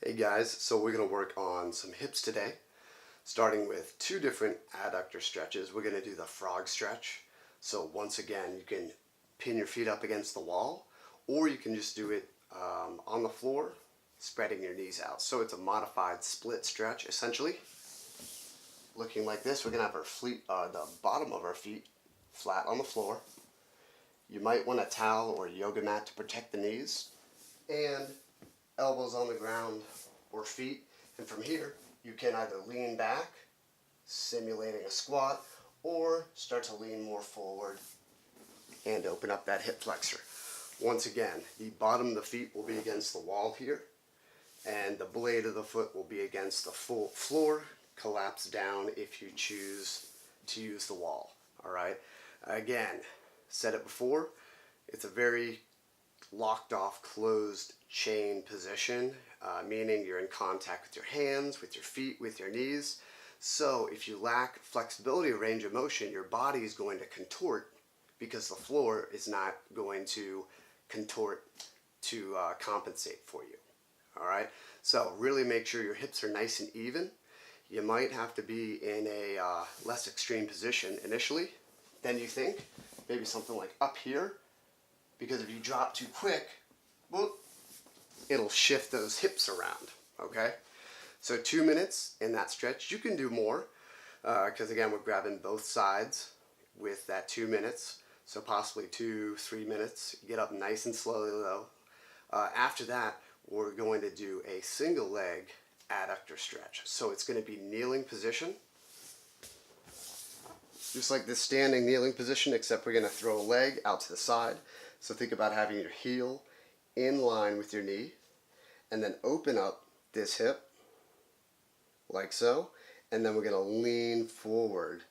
Hey guys, so we're going to work on some hips today, starting with two different adductor stretches. We're going to do the frog stretch. So once again, you can pin your feet up against the wall, or you can just do it on the floor, spreading your knees out. So it's a modified split stretch, essentially. Looking like this, we're going to have the bottom of our feet flat on the floor. You might want a towel or a yoga mat to protect the knees, and elbows on the ground or feet, and from here you can either lean back, simulating a squat, or start to lean more forward and open up that hip flexor. Once again, the bottom of the feet will be against the wall here, and the blade of the foot will be against the full floor. Collapse down if you choose to use the wall. Alright, again, said it before, it's a very locked off, closed chain position, meaning you're in contact with your hands, with your feet, with your knees. So if you lack flexibility or range of motion, your body is going to contort because the floor is not going to contort to compensate for you. Alright, so really make sure your hips are nice and even. You might have to be in a less extreme position initially than you think, maybe something like up here, because if you drop too quick, whoop, it'll shift those hips around, okay? So 2 minutes in that stretch. You can do more, because again, we're grabbing both sides with that 2 minutes, so possibly 2-3 minutes. Get up nice and slowly though. After that, we're going to do a single leg adductor stretch. So it's going to be kneeling position, just like this standing kneeling position, except we're going to throw a leg out to the side. So think about having your heel in line with your knee, and then open up this hip like so, and then we're going to lean forward,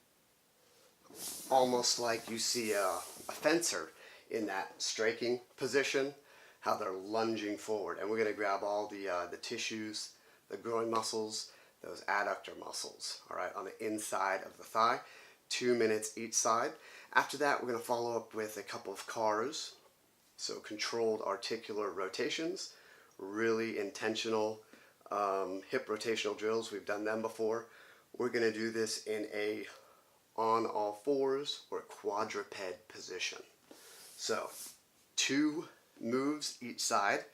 almost like you see a fencer in that striking position, how they're lunging forward. And we're going to grab all the tissues, the groin muscles, those adductor muscles, all right, on the inside of the thigh. 2 minutes each side. After that, we're going to follow up with a couple of cars. So controlled articular rotations, really intentional hip rotational drills. We've done them before. We're going to do this in a on all fours or quadruped position. So 2 moves each side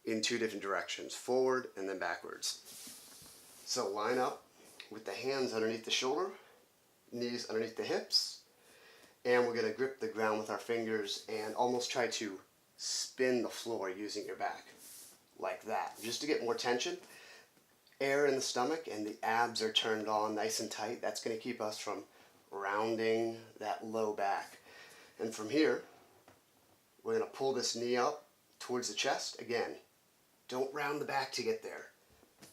in 2 different directions, forward and then backwards. So line up with the hands underneath the shoulder, knees underneath the hips, and we're going to grip the ground with our fingers and almost try to spin the floor using your back, like that, just to get more tension. Air in the stomach and the abs are turned on nice and tight. That's going to keep us from rounding that low back. And from here, we're going to pull this knee up towards the chest. Again, don't round the back to get there.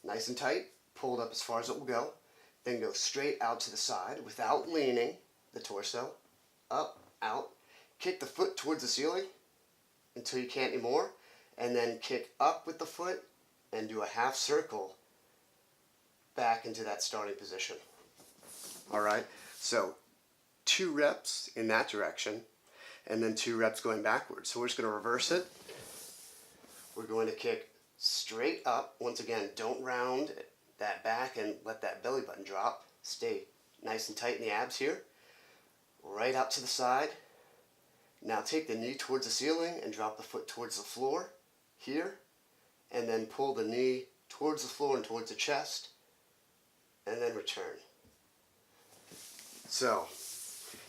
Nice and tight, pull it up as far as it will go. Then go straight out to the side without leaning the torso. Up, out, kick the foot towards the ceiling until you can't anymore, and then kick up with the foot and do a half circle back into that starting position. Alright, so 2 reps in that direction, and then 2 reps going backwards. So we're just going to reverse it. We're going to kick straight up. Once again, don't round that back and let that belly button drop. Stay nice and tight in the abs here. Right out to the side. Now take the knee towards the ceiling and drop the foot towards the floor here, and then pull the knee towards the floor and towards the chest, and then return. So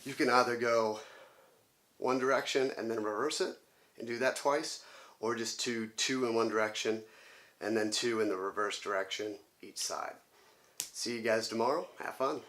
you can either go one direction and then reverse it and do that twice, or just 2 in one direction and then 2 in the reverse direction each side. See you guys tomorrow. Have fun.